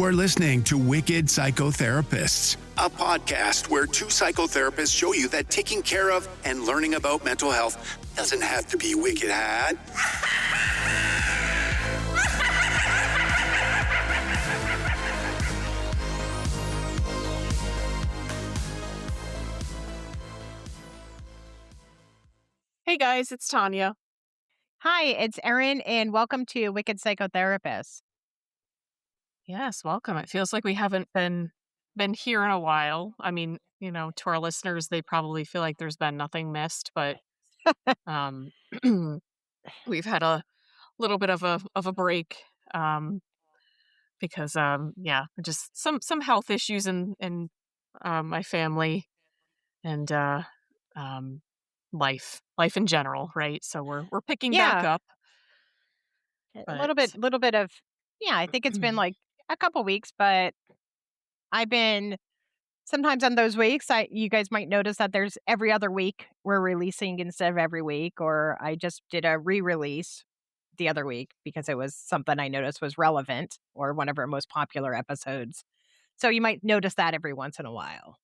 You are listening to Wicked Psychotherapists, a podcast where two psychotherapists show you that taking care of and learning about mental health doesn't have to be wicked hard. Hey guys, it's Tanya. Hi, it's Erin, and welcome to Wicked Psychotherapists. Yes, welcome. It feels like we haven't been here in a while. I mean, to our listeners, they probably feel like there's been nothing missed, but um, we've had a little bit of a break because just some health issues in my family and life in general, right? So we're picking back Yeah, up. a But little bit of, I think it's been like a couple weeks, but I've been sometimes on those weeks, you guys might notice that there's every other week we're releasing instead of every week, or I just did a re-release the other week because it was something I noticed was relevant or one of our most popular episodes. So you might notice that every once in a while.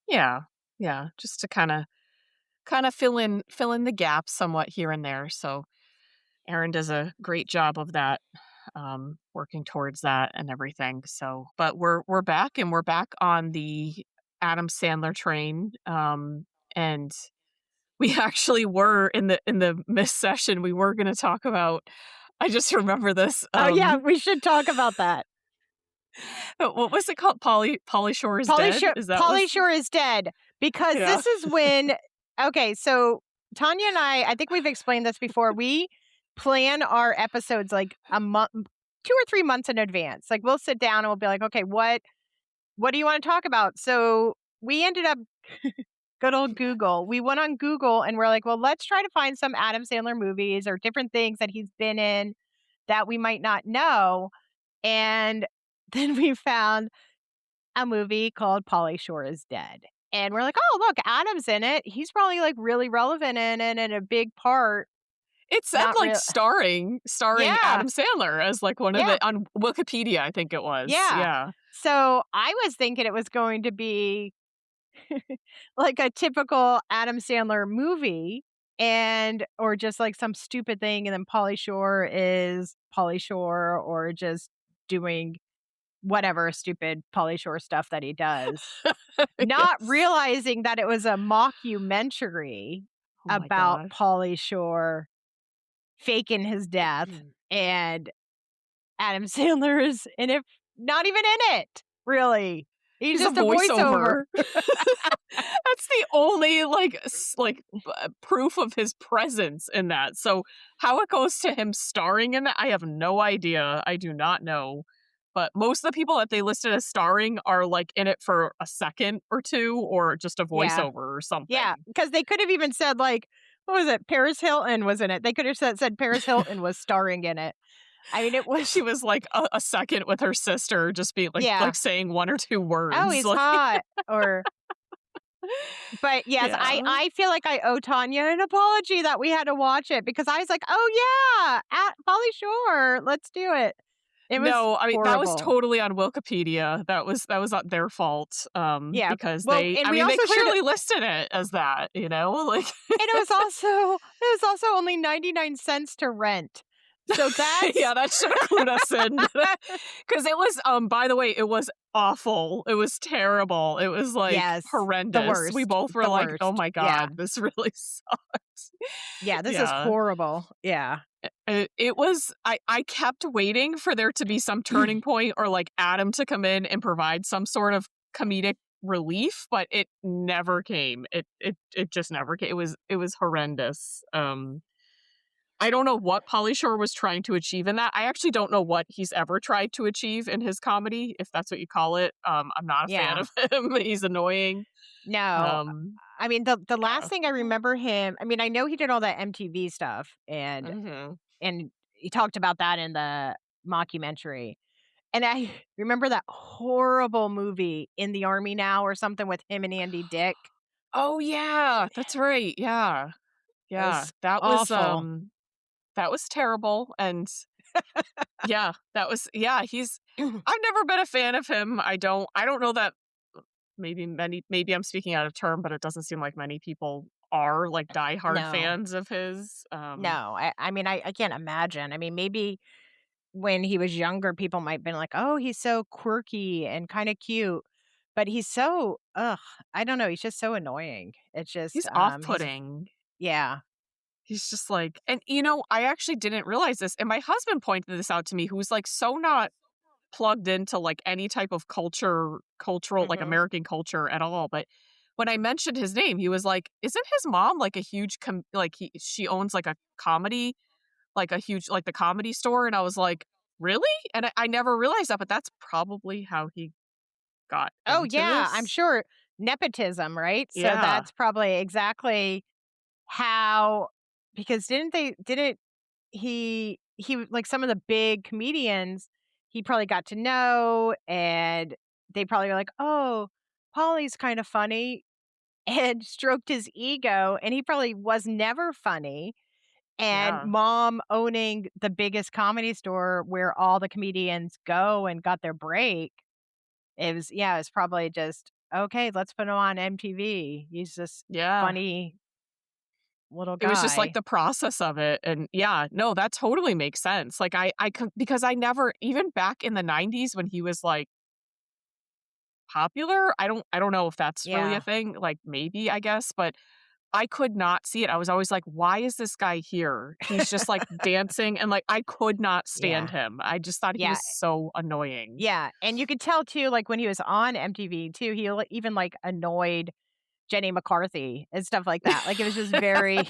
yeah, just to kind of fill in the gaps somewhat here and there. So Erin does a great job of that, working towards that and everything. So, but we're back, and we're back on the Adam Sandler train. And we actually were in the missed session. We were going to talk about. I just remember this. Oh yeah, we should talk about that. What was it called? Pauly Shore Is Dead. Is that Pauly Shore Is Dead, because this is when. Okay, so Tanya and I think we've explained this before. We plan our episodes like a month, 2 or 3 months in advance. Like we'll sit down and we'll be like, okay, what do you want to talk about? So we ended up good old Google. We went on Google and we're like, well, let's try to find some Adam Sandler movies or different things that he's been in that we might not know. And then we found a movie called Pauly Shore Is Dead. And we're like, oh, look, Adam's in it. He's probably like really relevant in it and a big part. It said like starring Yeah. Adam Sandler as like one of the on Wikipedia, I think it was. Yeah. So I was thinking it was going to be like a typical Adam Sandler movie or just like some stupid thing. And then Pauly Shore is Pauly Shore or just doing whatever stupid Pauly Shore stuff that he does. Not realizing that it was a mockumentary about Pauly Shore faking his death, and Adam Sandler is in it, not even in it, really. He's just a voiceover. That's the only proof of his presence in that. So how it goes to him starring in that, I have no idea. I do not know. But most of the people that they listed as starring are like in it for a second or two, or just a voiceover or something. Yeah, because they could have even said like, what was it? Paris Hilton was in it. They could have said Paris Hilton was starring in it. I mean, it was. She was like a second with her sister, just being like saying one or two words. Oh, he's hot. But yes, I feel like I owe Tanya an apology that we had to watch it, because I was like, oh yeah, at Pauly Shore, let's do it. No, I mean horrible. That was totally on Wikipedia. That was not their fault. Because they clearly listed it as that, like. And it was also only 99 cents to rent. So that's that should have clued us in, because it was. By the way, it was awful. It was terrible. It was like horrendous. The worst. We both were like, "Oh my god, this really sucks." Yeah, this is horrible. Yeah. It was. I kept waiting for there to be some turning point, or like Adam to come in and provide some sort of comedic relief, but it never came. It just never came. It was horrendous. I don't know what Pauly Shore was trying to achieve in that. I actually don't know what he's ever tried to achieve in his comedy, if that's what you call it. I'm not a fan of him. He's annoying. No. I mean, the last thing I remember him, I mean, I know he did all that MTV stuff, and he talked about that in the mockumentary. And I remember that horrible movie In the Army Now or something with him and Andy Dick. Oh yeah, that's right. Yeah. That was awful. That was terrible, and Yeah, that was he's I've never been a fan of him. I don't know that maybe I'm speaking out of turn, but it doesn't seem like many people are like diehard No, fans of his. no. I mean, I can't imagine. I mean, maybe when he was younger, people might have been like, "Oh, he's so quirky and kind of cute," but he's so ugh. I don't know. He's just so annoying. It's just He's he's off-putting. yeah, He's just like, and I actually didn't realize this, and my husband pointed this out to me, who's like so not plugged into like any type of cultural like hmm American culture at all. But when I mentioned his name, he was like, "Isn't his mom like a huge like she owns like a comedy like a huge like the comedy store?" And I was like, "Really?" And I never realized that, but that's probably how he got Oh, into yeah, I'm this. sure nepotism, right? So Yeah, that's probably exactly how because didn't like some of the big comedians, he probably got to know, and they probably were like, "Oh, Pauly's kind of funny," and stroked his ego, and he probably was never funny, and yeah, mom owning the biggest comedy store where all the comedians go and got their break. It was probably just, "Okay, let's put him on MTV. He's this yeah. funny little It was just like guy." the process of it, and yeah, no, that totally makes sense. Like I could because I never even back in the '90s when he was like popular, I don't know if that's really a Yeah. thing. Like maybe I guess, but I could not see it. I was always like, why is this guy here? He's just like dancing and like I could not stand Yeah. him. I just thought he Yeah. was so annoying. Yeah, and you could tell too, like, when he was on MTV too, even, like, annoyed Jenny McCarthy and stuff like that. Like, it was just very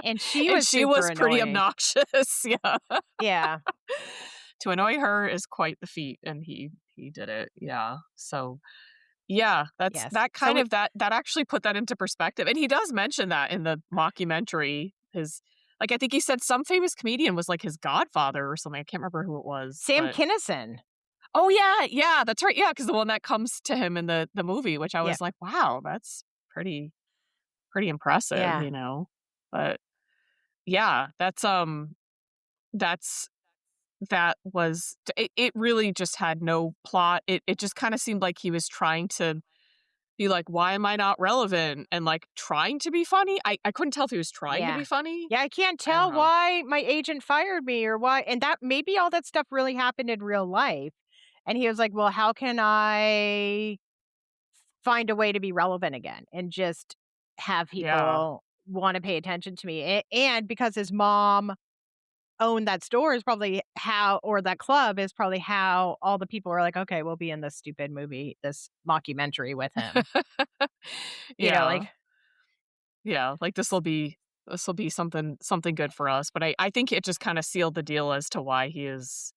and she And was she super was pretty annoying. obnoxious. Yeah. Yeah. To annoy her is quite the feat and he did it. Yeah. So yeah, that's Yes. that So kind of that actually put that into perspective, and he does mention that in the mockumentary. His like, I think he said some famous comedian was, like, his godfather or something. I can't remember who it was, Sam but Kinison. oh, yeah, yeah, that's right, yeah, because the one that comes to him in the movie, which I Yeah. was like, "Wow, that's pretty impressive," Yeah. But, yeah, that's that was it really just had no plot. It just kinda seemed like he was trying to be like, "Why am I not relevant?" And, like, trying to be funny. I couldn't tell if he was trying to Yeah. be funny. Yeah, I can't I don't tell know. why my agent fired me or why and that maybe all that stuff really happened in real life. And he was like, "Well, how can I find a way to be relevant again and just have Yeah. people wanna pay attention to me?" And because his mom owned that store is probably how or that club is probably how all the people were like, "Okay, we'll be in this stupid movie, this mockumentary with him." Yeah. Like Yeah, like, this'll be something good for us, but I think it just kinda sealed the deal as to why he is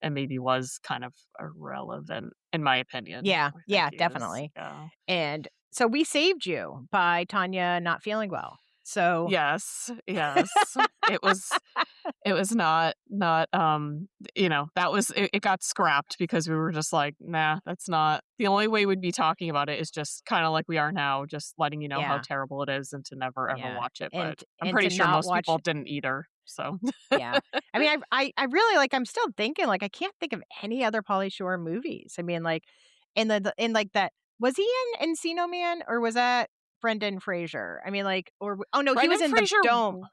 and maybe was kind of irrelevant, in my opinion. yeah, I think yeah, he is, definitely. yeah. And so we saved you by Tanya not feeling well. So Yes, yes. It was not, that was it got scrapped because we were just like, "Nah, that's not the only way we'd be talking about it is just kinda like we are now, just letting you know how yeah, terrible it is and to never ever yeah. watch it," but I'm And pretty to sure not most watch people didn't either, so yeah. I mean, I really like I'm still thinking, like, I can't think of any other Pauly Shore movies. I mean, like, in, like, that was he in Encino Man, or was that Brendan Fraser? I mean, like, oh, no, he was Brendan in The Fraser Dome.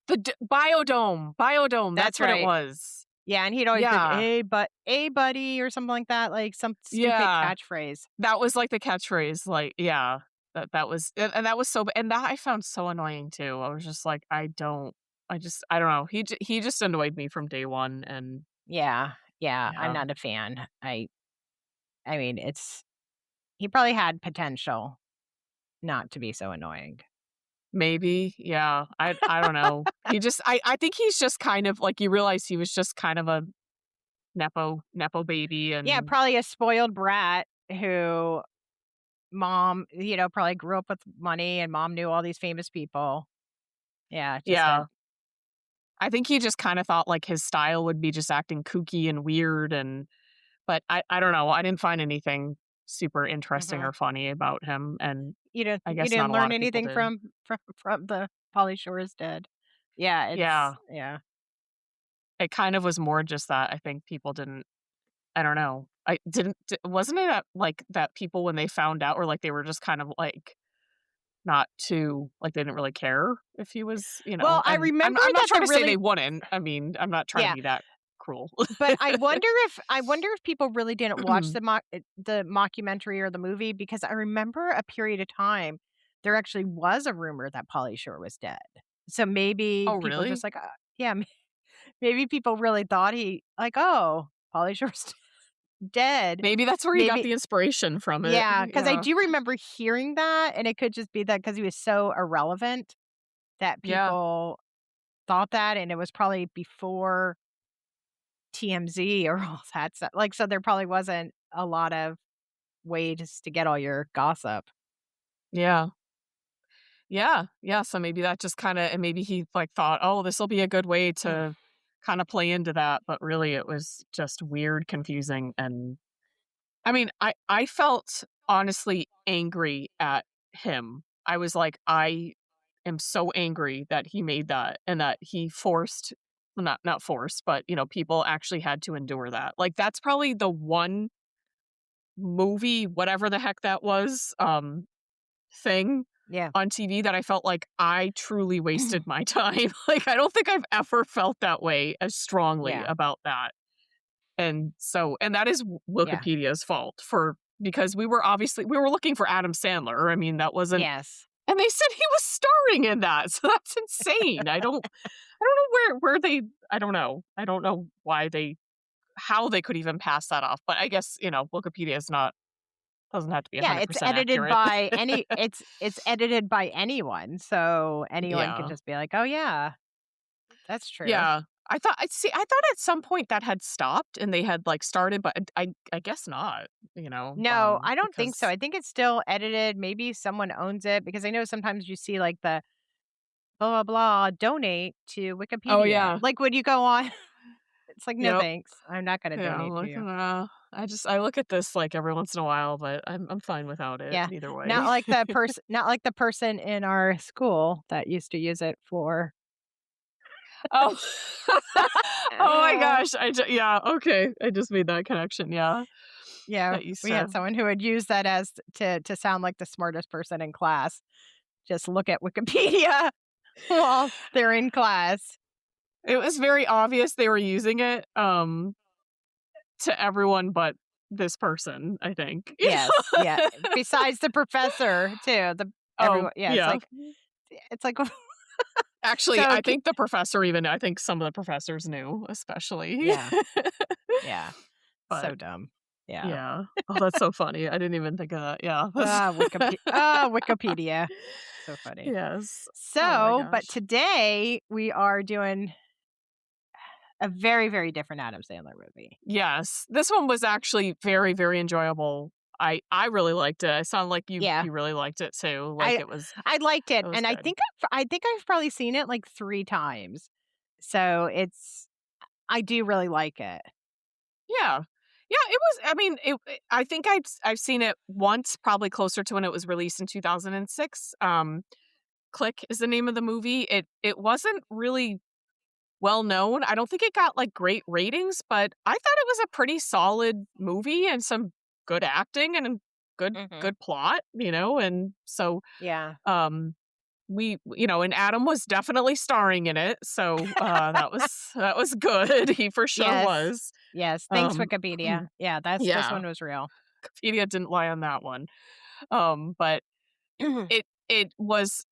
the Biodome, that's That's what it right. was. Yeah, and he'd always been, Yeah, Hey, buddy," or something like that, like, some stupid yeah, catchphrase. that was, like, the catchphrase, like yeah, that was and that was so and that I found so annoying too. I was just like, I don't know, he just annoyed me from day one, and Yeah, yeah, I'm yeah, not a fan. I mean, he probably had potential not to be so annoying. maybe, yeah, I don't know. I think he's just kind of like, you realize he was just kind of a nepo baby Yeah, and probably a spoiled brat who mom, probably grew up with money and mom knew all these famous people. Yeah, just a yeah. I think he just kinda thought, like, his style would be just acting kooky and weird but I don't know, I didn't find anything super interesting mhm. or funny about him, and I You guess not didn't a lot learn of people anything did. from the Pauly Shore Is Dead. Yeah, it's Yeah. yeah. it kind of was more just that I think people didn't. I don't know. I didn't. Wasn't it like that people when they found out, or like they were just kind of like not too like they didn't really care if he was, Well, I and remember I'm not that trying to say they wouldn't. I mean, I'm not trying to yeah, be that cruel. but I wonder if people really didn't watch the mockumentary or the movie, because I remember a period of time there actually was a rumor that Pauly Shore was dead. So maybe Oh, people really? just like, yeah, maybe people really thought he like, oh, Pauly Shore's dead. Maybe that's where he got Maybe the inspiration from it. yeah, because I Yeah. do remember hearing that, and it could just be that because he was so irrelevant that Yeah. people thought that, and it was probably before TMZ or all that stuff. Like, so there probably wasn't a lot of ways to get all your gossip. Yeah. Yeah. Yeah. So maybe that just kind of, and maybe he like thought, oh, this will be a good way to kind of play into that. But really, it was just weird, confusing. And I mean, I felt honestly angry at him. I was like, I am so angry that he made that and that he forced, well, not forced, but people actually had to endure that. Like that's probably the one movie, whatever the heck that was, thing Yeah. on TV that I felt like I truly wasted my time. Like I don't think I've ever felt that way as strongly Yeah. about that. And that is Yeah. Wikipedia's fault because we were looking for Adam Sandler. I mean, that wasn't, Yes. and they said he was starring in that. So that's insane. I don't know where they, I don't know. I don't know how they could even pass that off. But I guess, Wikipedia doesn't have to be Yeah, it's 100% edited accurate. by it's edited by anyone, so anyone can Yeah. just be like, "Oh yeah, that's true." Yeah. I thought at some point that had stopped and they had like started, but I guess not, No, I don't think so. because I think it's still edited. Maybe someone owns it, because I know sometimes you see like the blah blah blah donate to oh Wikipedia. yeah. Like when you go on, it's like, "No Yep. thanks. I'm not going to Yeah, I'm donate to like, you." I look at this like every once in a while, but I'm fine without it Yeah. either Not way. like not like the person in our school that used to use it for Oh. Oh my uh, gosh. Yeah, okay. I just made that connection. Yeah. yeah, That used we had to. someone who would use that as to sound like the smartest person in class. Just look at Wikipedia while they're in class. It was very obvious they were using it to everyone but this person, I think. Yes, yeah. Besides the professor too, the Oh, everyone. Yeah, yeah. it's like Actually, so. I think the professor even I think some of the professors knew, especially. Yeah, yeah. So But dumb. Yeah. yeah. Oh, that's so funny. I didn't even think of that. Yeah. Wikipedia. So funny. Yes. Oh my So, but gosh. today we are doing a very, very different Adam Sandler movie. Yes. This one was actually very, very enjoyable. I really liked it. It sounded like Yeah, you really liked it too. Like I I liked it, it was and good. I think I've probably seen it like 3 times. So, I do really like it. Yeah. Yeah, it was I mean, I think I've seen it once, probably closer to when it was released in 2006. Click is the name of the movie. It wasn't really well known. I don't think it got like great ratings, but I thought it was a pretty solid movie and some good acting and a Mhm. good plot, and so Yeah. and Adam was definitely starring in it. So that was good. He for sure Yes. was. Yes, thanks, Um Wikipedia. Yeah, this yeah, one was real. Wikipedia didn't lie on that one. But it was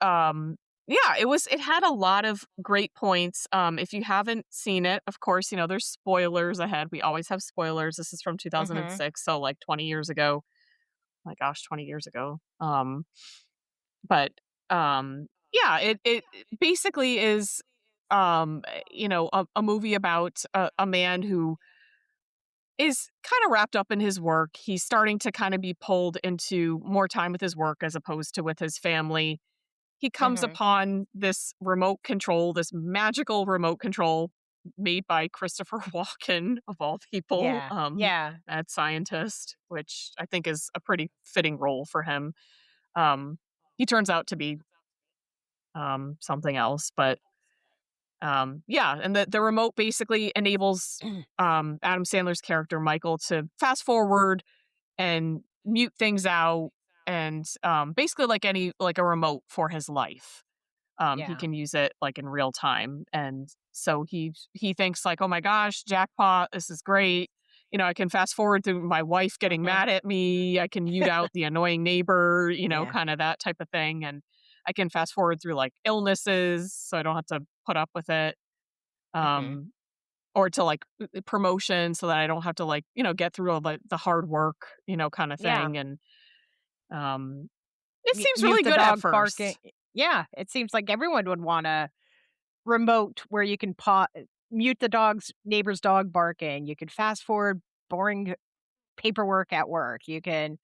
yeah, it had a lot of great points. If you haven't seen it, of course, there's spoilers ahead. We always have spoilers. This is from Mhm. 2006, so like 20 years ago. My gosh, 20 years ago. But yeah, it basically is a movie about a man who is kind of wrapped up in his work. He's starting to kind of be pulled into more time with his work as opposed to with his family. He comes Mhm. upon this remote control, this magical remote control made by Christopher Walken, of all people, Yeah. Yeah. mad scientist, which I think is a pretty fitting role for him. He turns out to be something else, but Yeah, and the remote basically enables Adam Sandler's character Michael to fast forward and mute things out, and basically like a remote for his life. He Yeah. can use it like in real time, and so he thinks like, oh my gosh, jackpot, this is great. I can fast forward through my wife getting Mhm. mad at me. I can mute out the annoying neighbor, Yeah. kind of that type of thing, and I can fast forward through like illnesses, so I don't have to put up with it. Mhm. Um, or to like promotion, so that I don't have to like get through all the hard work, kind of Yeah. thing, and um, it seems Mute really the good at dog barking. first. Yeah, it seems like everyone would want a remote where you can mute the neighbor's dog barking. You could fast forward boring paperwork at work. You can,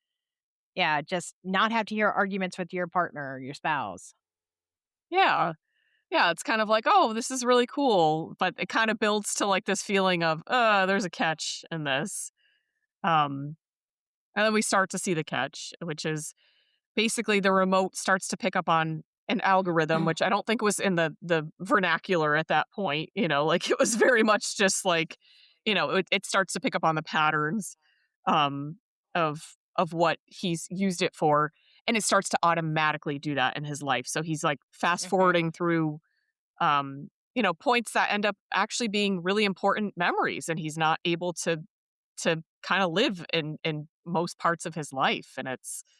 yeah, just not have to hear arguments with your partner or your spouse. Yeah. Yeah, it's kind of like, "Oh, this is really cool," but it kind of builds to, like, this feeling of, there's a catch in this." Um, and then we start to see the catch, which is basically the remote starts to pick up on an algorithm, which I don't think was in the vernacular at that point, like, it was very much just like, it starts to pick up on the patterns, um, of what he's used it for, and it starts to automatically do that in his life. So he's, like, fast Mhm. forwarding through points that end up actually being really important memories, and he's not able to kind of live in most parts of his life, and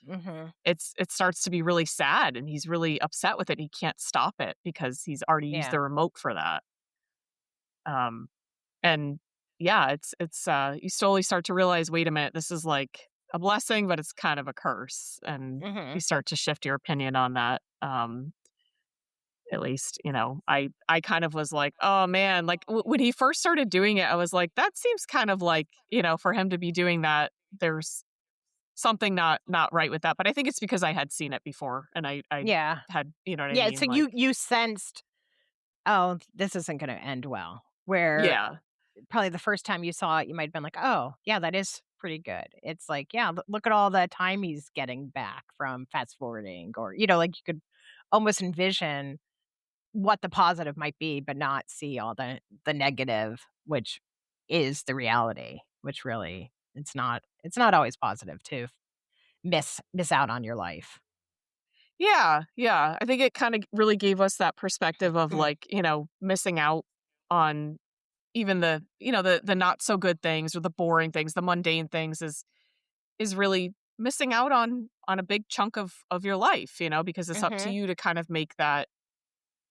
Mhm. it starts to be really sad, and he's really upset with it. He can't stop it because he's already used Yeah. the remote for that. Um, and yeah, it's you slowly start to realize, wait a minute, this is like a blessing, but it's kind of a curse, and you Mhm. start to shift your opinion on that. At least, I kind of was like, "Oh, man," like, when he first started doing it, I was like, "That seems kind of like, for him to be doing that, there's something not right with that," but I think it's because I had seen it before, and I Yeah. had, you know what I Yeah, mean? so Like, you sensed, "Oh, this isn't gonna end well." Where yeah. probably the first time you saw it, you might have been like, "Oh, yeah, that is pretty good." It's like, yeah, look at all the time he's getting back from fast forwarding, or, like, you could almost envision what the positive might be, but not see all the negative, which is the reality, which really it's not always positive to miss out on your life. Yeah, yeah, I think it kinda really gave us that perspective of, like, missing out on even the not so good things or the boring things, the mundane things is really missing out on a big chunk of your life, because it's up to Mhm. you to kind of make that,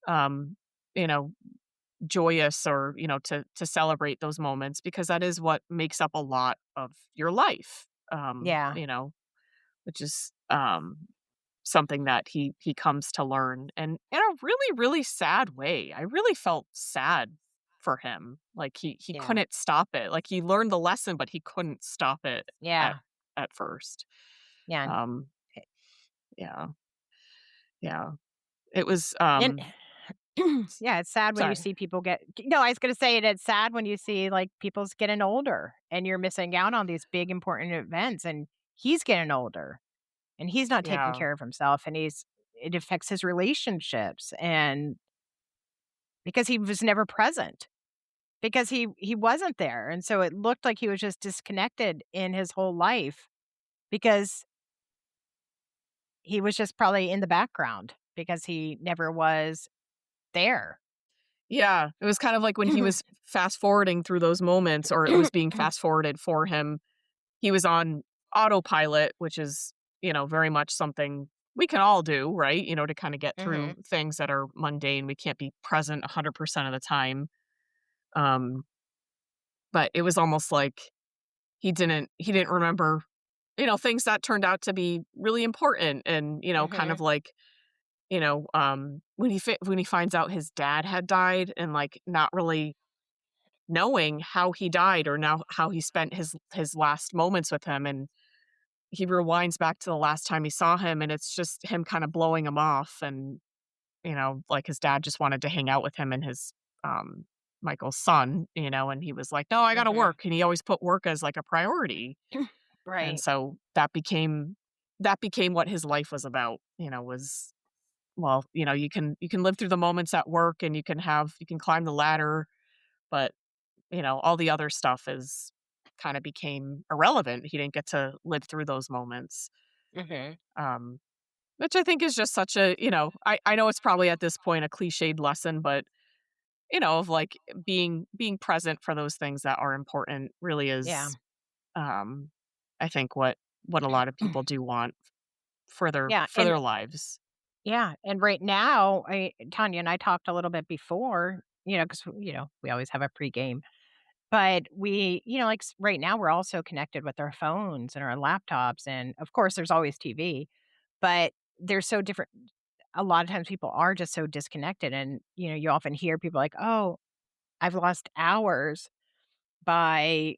um, you know, joyous, or, to celebrate those moments, because that is what makes up a lot of your life. Yeah. Which is something that he comes to learn, and in a really, really sad way. I really felt sad for him. Like he Yeah. couldn't stop it. Like he learned the lesson, but he couldn't stop it at Yeah. at first. Yeah. Um yeah. Yeah. It was And yeah, it's sad when you sorry. see people get no, I was gonna say it's sad when you see, like, people's getting older and you're missing out on these big important events, and he's getting older, and he's not taking Yeah. care of himself, and it affects his relationships, and because he was never present, because he wasn't there, and so it looked like he was just disconnected in his whole life because he was just probably in the background because he never was there. Yeah. It was kind of like when he was fast forwarding through those moments, or it was being fast forwarded for him, he was on autopilot, which is, very much something we can all do, right? To kind of get through Mhm. things that are mundane. We can't be present 100% of the time. Um, but it was almost like he didn't remember, things that turned out to be really important, and, kind of Mhm. like, when he finds out his dad had died, and like not really knowing how he died, or now how he spent his last moments with him, and he rewinds back to the last time he saw him, and it's just him kind of blowing him off, and, like his dad just wanted to hang out with him and his, um, Michael's son, and he was like, "No, I gotta Mhm. work," and he always put work as like a priority, and Right. so that became what his life was about, was well, you can live through the moments at work and you can climb the ladder, but all the other stuff is kind of became irrelevant. He didn't get to live through those moments. Hmm. Um, which I think is just such I know it's probably at this point a cliched lesson, but of like being present for those things that are important really Yeah. is um I think what a lot of people do want for their Yeah. for And their lives. yeah. And right now, Tanya and I talked a little bit before, because, we always have a pregame, but like right now, we're also connected with our phones and our laptops. And of course, there's always TV, but they're so different. A lot of times people are just so disconnected. And, you often hear people like, oh, I've lost hours by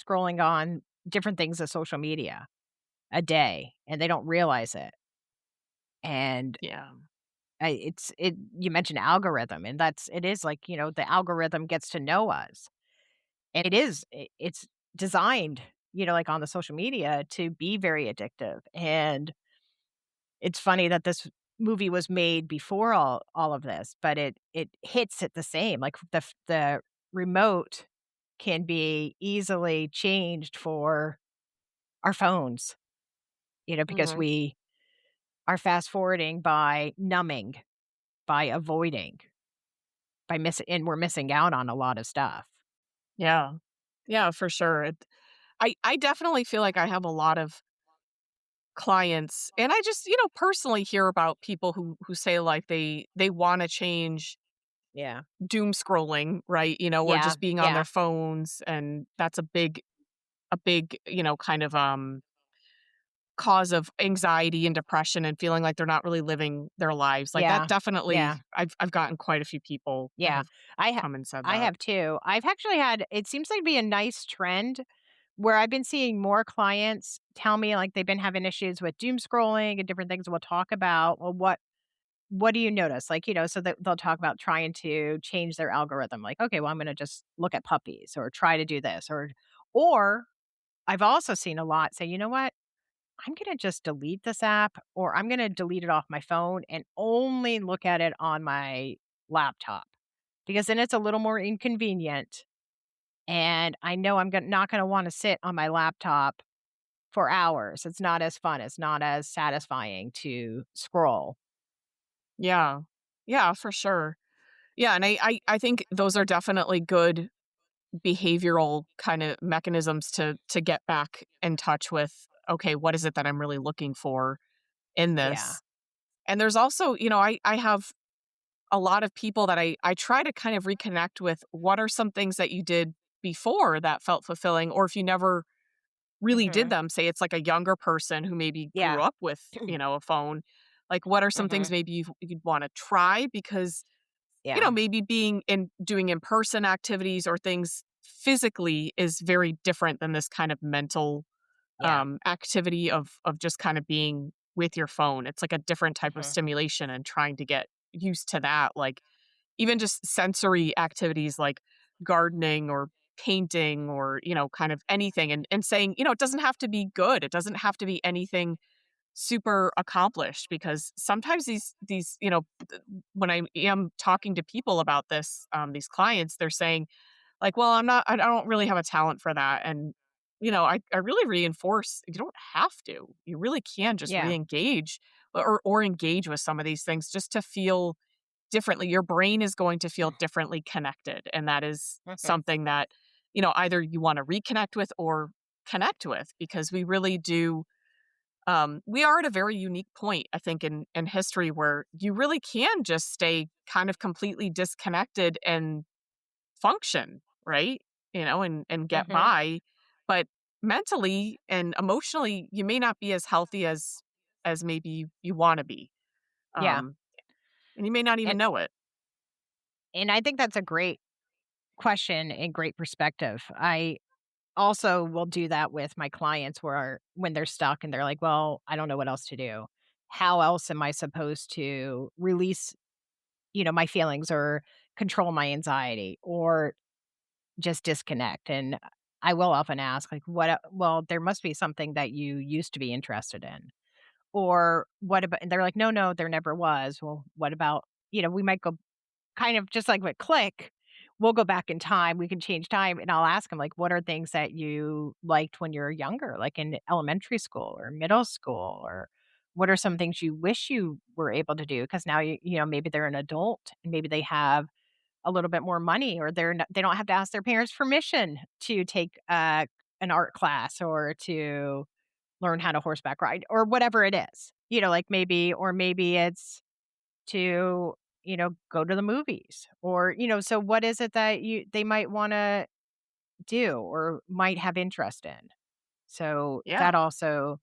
scrolling on different things of social media a day, and they don't realize it. And Yeah. you mentioned algorithm, and it is like, the algorithm gets to know us. And it's designed, like on the social media to be very addictive. And it's funny that this movie was made before all of this, but it hits it the same. Like the remote can be easily changed for our phones, because Mhm. we are fast forwarding by numbing, by avoiding, by missing, and we're missing out on a lot of stuff. Yeah. Yeah, for sure. I definitely feel like I have a lot of clients, and I just, personally hear about people who say like they want to change Yeah. doom scrolling, right? Or Yeah. just being on their Yeah. phones, and that's a big, kind of cause of anxiety and depression and feeling like they're not really living their lives. Like that Yeah. Yeah. definitely I've gotten quite a few people that Yeah. have I ha come and said I that. have too. I've actually had it seems like to be a nice trend where I've been seeing more clients tell me like they've been having issues with doom scrolling and different things we'll talk about. Well, what do you notice? Like, so that they'll talk about trying to change their algorithm. Like, okay, well, I'm gonna just look at puppies or try to do this or I've also seen a lot say, you know what? I'm gonna just delete this app or I'm gonna delete it off my phone and only look at it on my laptop because then it's a little more inconvenient. And I know not going to want to sit on my laptop for hours. It's not as fun. It's not as satisfying to scroll. Yeah. Yeah, for sure. Yeah, and I think those are definitely good behavioral kind of mechanisms to get back in touch with, okay, what is it that I'm really looking for in Yeah. this? And there's also, I have a lot of people that I try to kind of reconnect with. What are some things that you did before that felt fulfilling? Or if you never really did Hmm. them, say it's like a younger person who maybe grew Yeah. up with, a phone, like what are some things Hmm. maybe you'd want to try? Because, Yeah. maybe doing in-person activities or things physically is very different than this kind of mental Yeah. activity of just kind of being with your phone. It's like a different type of Hmm. stimulation and trying to get used to that. Like even just sensory activities like gardening or painting or, kind of anything and saying, it doesn't have to be good. It doesn't have to be anything super accomplished because sometimes these, when I am talking to people about this, these clients, they're saying, like, "Well, I don't really have a talent for that," and, I really reinforce you don't have to. You really can just Yeah. reengage or engage with some of these things just to feel differently. Your brain is going to feel differently connected, and that is Hmm. something that, either you wanna reconnect with or connect with because we really do, we are at a very unique point, I think, in history where you really can just stay kind of completely disconnected and function, right? And get Hmm. by. But mentally and emotionally, you may not be as healthy as maybe you want to be. Yeah. Um, and you may not even And know it. and I think that's a great question and great perspective. I also will do that with my clients where when they're stuck and they're like, "Well, I don't know what else to do. How else am I supposed to release, my feelings or control my anxiety or just disconnect?" And I will often ask like, well, there must be something that you used to be interested in Or what about, and they're like, no, there never was. Well, what about, we might go kind of just like with Click, we'll go back in time, we can change time, and I'll ask them, like, "What are things that you liked when you were younger, like in elementary school or middle school, or what are some things you wish you were able to do? Because now maybe they're an adult and maybe they have a little bit more money, or they don't have to ask their parents' permission to take, an art class or to learn how to horseback ride or whatever it is. Like maybe it's to, go to the movies or, so what is it that they might wanna do or might have interest in? So Yeah. that also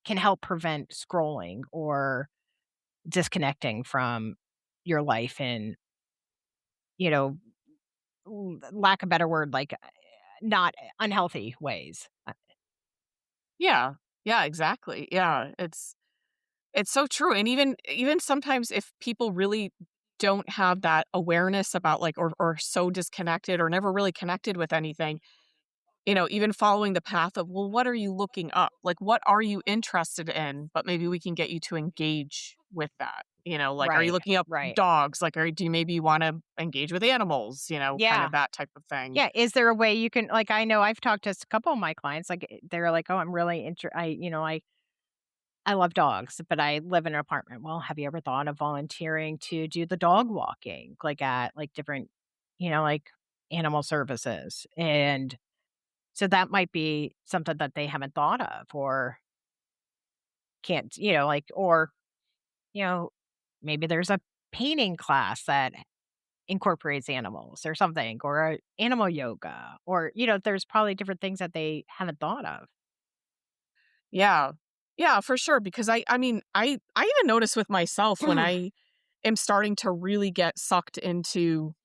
can help prevent scrolling or disconnecting from your life in, you know, lack of better word, like, not unhealthy ways. Yeah. Yeah, exactly. Yeah. It's so true. And even sometimes if people really don't have that awareness about like or so disconnected or never really connected with anything, even following the path of, well, what are you looking up? Like what are you interested in? But maybe we can get you to engage with that. Like are you Right, looking up right. dogs? Like do you maybe want to engage with animals, kind Yeah. of that type of thing. Yeah, is there a way you can, like, I know I've talked to a couple of my clients, like, they're like, "Oh, I'm really I love dogs, but I live in an apartment." Well, have you ever thought of volunteering to do the dog walking, like, at, like, different, like, animal services? And so that might be something that they haven't thought of or can't, like, or, you know, maybe there's a painting class that incorporates animals or something, or a animal yoga, or, there's probably different things that they haven't thought of. Yeah. Yeah, for sure, because I mean, I even notice with myself when I am starting to really get sucked into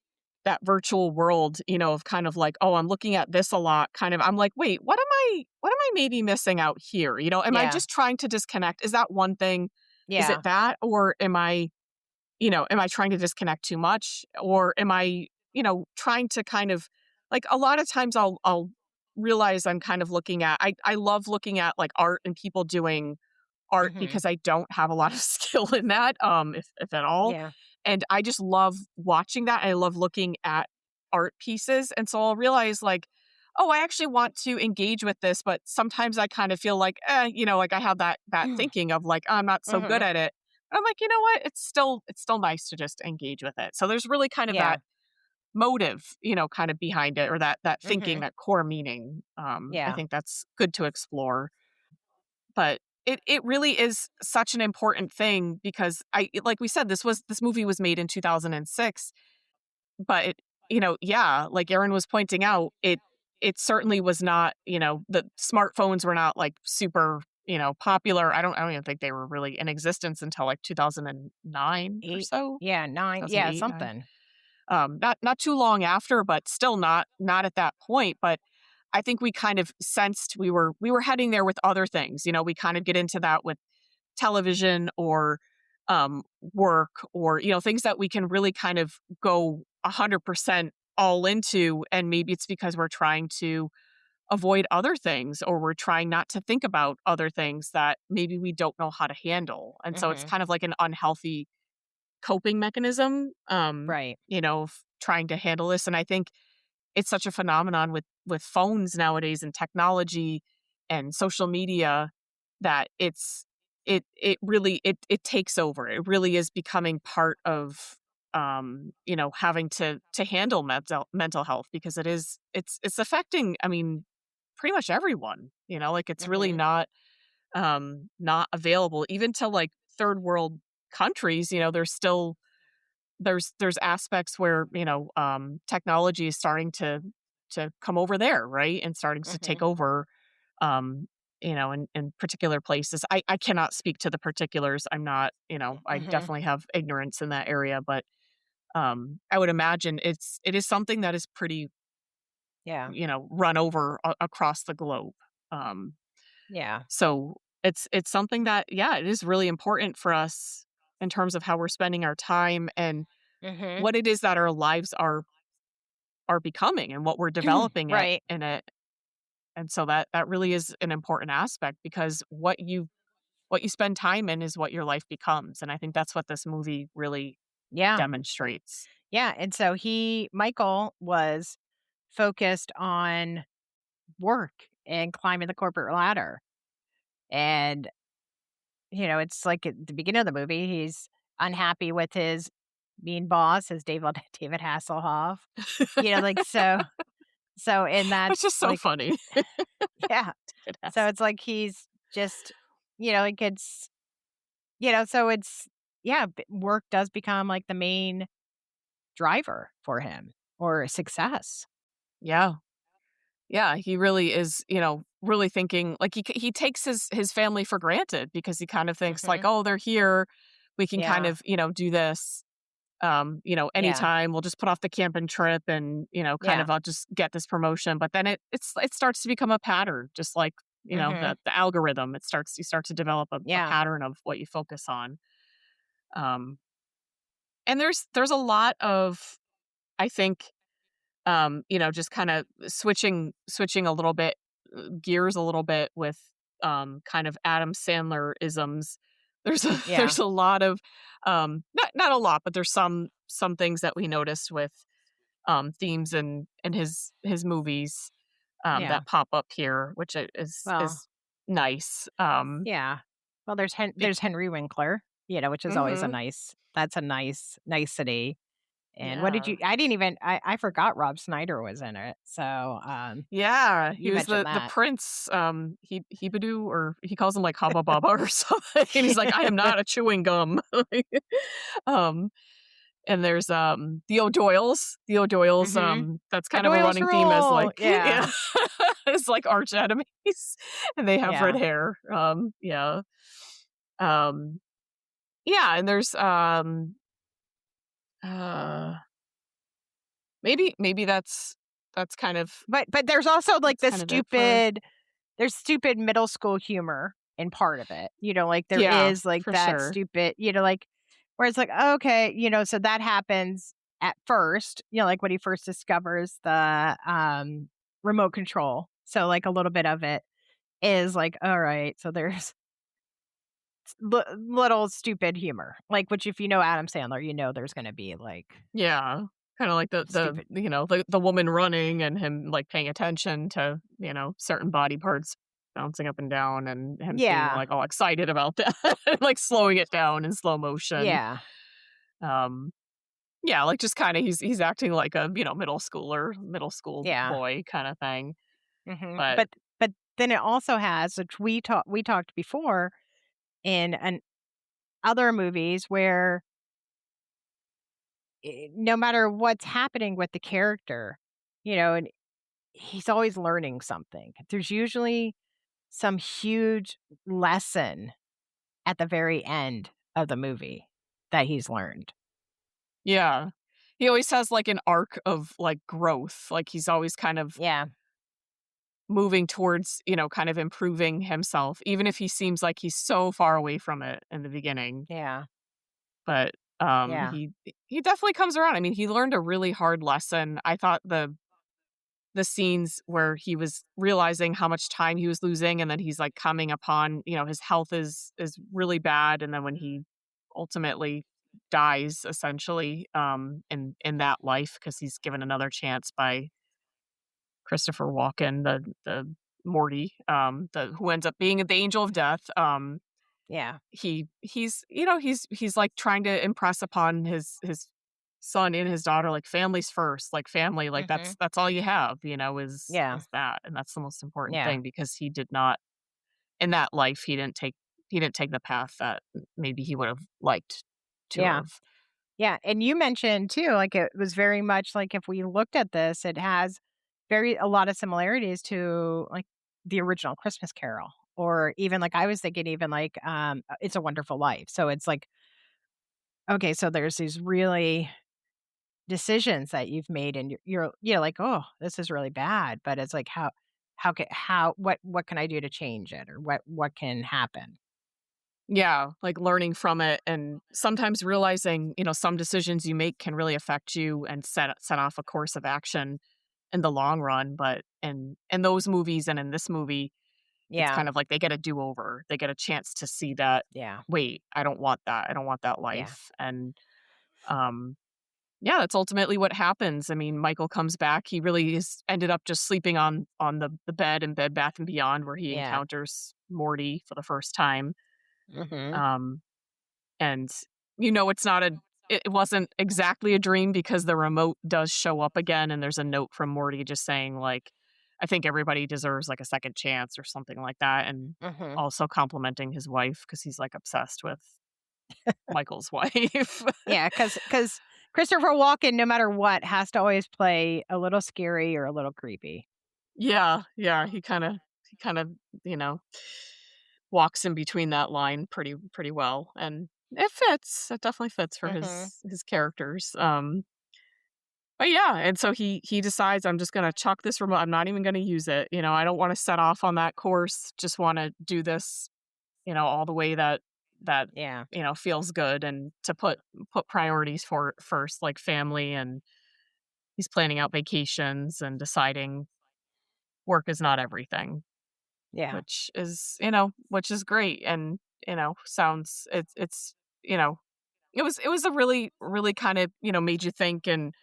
that virtual world, of kind of like, "Oh, I'm looking at this a lot," kind of I'm like, "Wait, what am I maybe missing out here?" Am I Yeah, just trying to disconnect? Is that one thing? Is yeah, it that? Or am I trying to disconnect too much? Or am I, trying to kind of like a lot of times I'll realize I'm kind of looking at I love looking at like art and people doing art mhm, because I don't have a lot of skill in that, if at all. yeah, And I just love watching that. I love looking at art pieces. And so I'll realize like, oh, I actually want to engage with this, but sometimes I kind of feel like, like I have that thinking of like, "Oh, I'm not so good mhm, at it." And I'm like, you know what? It's still nice to just engage with it. So there's really kind of yeah, that motive, kind of behind it or that thinking, mhm, that core meaning. I yeah, think that's good to explore. But it really is such an important thing because like we said, this movie was made in 2006, but yeah, like Aaron was pointing out, it certainly was not, the smartphones were not like super, popular. I don't even think they were really in existence until like 2009 or 8, so, yeah, 9, yeah, 2008, 9. something. Not too long after, but still not at that point. But I think we kind of sensed we were heading there with other things. We kind of get into that with television or work or things that we can really kind of go 100% all into, and maybe it's because we're trying to avoid other things or we're trying not to think about other things that maybe we don't know how to handle, and so it's Mhm, kind of like an unhealthy coping mechanism, right, of trying to handle this. And I think it's such a phenomenon with phones nowadays and technology and social media that it really it takes over. It really is becoming part of having to handle mental health because it's affecting, I mean, pretty much everyone, like it's really mhm, not available even to like third world countries. There's aspects where technology is starting to come over there, right, and starting to take mhm, over, in particular places. I cannot speak to the particulars. I'm not, I mhm, definitely have ignorance in that area, but I would imagine it is something that is pretty, yeah, run over across the globe. um yeah, so it's something that, yeah, it is really important for us in terms of how we're spending our time and mhm, what it is that our lives are becoming and what we're developing it right, in it. And so that really is an important aspect because what you what you spend time in is what your life becomes. And I think that's what this movie really Yeah. demonstrates. Yeah. And so Michael was focused on work and climbing the corporate ladder. And, it's like at the beginning of the movie, he's unhappy with his mean boss, his David Hasselhoff. And It's that's just so like, funny. yeah. It So has. it's like he's just, like so it's, yeah, work does become like the main driver for him or success. Yeah. Yeah, he really is, really thinking like he takes his family for granted because he kind of thinks like, Hmm. "Oh, they're here. We can kind Yeah. of, do this Yeah. anytime. We'll just put off the camping trip and, kind Yeah. of I'll just get this promotion." But then it starts to become a pattern, just like, Hmm. the algorithm. You start to develop a Yeah. pattern of what you focus on. Um and there's a lot of, I think, just kind of switching a little bit, gears a little bit with kind of Adam Sandler isms. Yeah. There's a lot of not a lot, but there's some things that we noticed with themes in his movies Yeah. that pop up here, which Well, is nice. yeah. Well, Be- there's Henry Winkler, which is always mhm, that's a nicety. And what did yeah. you I didn't even I forgot Rob Snyder was in it. So, Yeah, he you was mentioned the that. prince, Hebadu, or he calls him like Hubba Bubba or something, and he's like, "I am not a chewing gum." Like, um, and there's, the O'Doyles. The O'Doyles, Mhm. that's The kind of a Doyle's running theme as rule. like Yeah. yeah, it's like arch enemies, and they have red Yeah. hair, yeah. Um, yeah, and there's, uh, maybe But there's also like that's the kind of it for there's stupid middle school humor in part of it. Like there yeah, is like for that sure. stupid, like where it's like, okay, so that happens at first, like when he first discovers the remote control. So like a little bit of it is like, all right, so there's little stupid humor. Like which if you know Adam Sandler, there's going to be like Yeah, kinda like stupid. the woman running and him, like, paying attention to, certain body parts bouncing up and down and him being, Yeah. like, all excited about that, and, like, slowing it down in slow motion. Yeah. Um, yeah, like, just kinda he's acting like a, middle school Yeah. boy kinda thing, Mhm. but But then it also has, which we talked before in an other movies where no matter what's happening with the character, and he's always learning something. There's usually some huge lesson at the very end of the movie that he's learned. yeah. He always has, like, an arc of, like, growth, like, he's always kind of Yeah. moving towards, kind of improving himself, even if he seems like he's so far away from it in the beginning. Yeah. But, Yeah. he definitely comes around. I mean, he learned a really hard lesson. I thought the scenes where he was realizing how much time he was losing, and then he's, like, coming upon, his health is really bad, and then when he ultimately dies, essentially, in that life because he's given another chance by Christopher Walken, the Morty, the who ends up being the angel of death. Yeah. He's like trying to impress upon his son and his daughter, like family's first, like family, like Mhm. that's all you have, Yeah. is that, and that's the most important Yeah. thing because he did not in that life he didn't take the path that maybe he would have liked to Yeah. have. Yeah, and you mentioned too, like it was very much like if we looked at this, it has a lot of similarities to like the original Christmas Carol, or even like I was thinking, even like It's a Wonderful Life. So it's like, okay, so there's these really decisions that you've made, and you're like, oh, this is really bad, but it's like what can I do to change it, or what can happen? Yeah, like learning from it and sometimes realizing, some decisions you make can really affect you and set off a course of action in the long run, but in those movies and in this movie, it's Yeah. kind of like they get a do-over. They get a chance to see that, Yeah. wait, I don't want that. I don't want that Yeah. life. And um yeah, that's ultimately what happens. I mean, Michael comes back. He really is ended up just sleeping on the bed in Bed Bath and Beyond where he Yeah. encounters Morty for the first time. Mhm. Um and it's not it wasn't exactly a dream because the remote does show up again and there's a note from Morty just saying like I think everybody deserves like a second chance or something like that, and Mhm. also complimenting his wife because he's like obsessed with Michael's wife. Yeah, because Christopher Walken, no matter what, has to always play a little scary or a little creepy. Yeah, yeah, he kind of, you know, walks in between that line pretty well, and it fits. It definitely fits for Mhm. his characters. But yeah, and so he decides I'm just gonna chuck this remote. I'm not even gonna use it. I don't want to set off on that course. Just want to do this, all the way that Yeah. feels good, and to put priorities for first, like family, and he's planning out vacations and deciding work is not everything. Yeah. Which is great, and, sounds you know, it was a really, really kind of, made you think, and,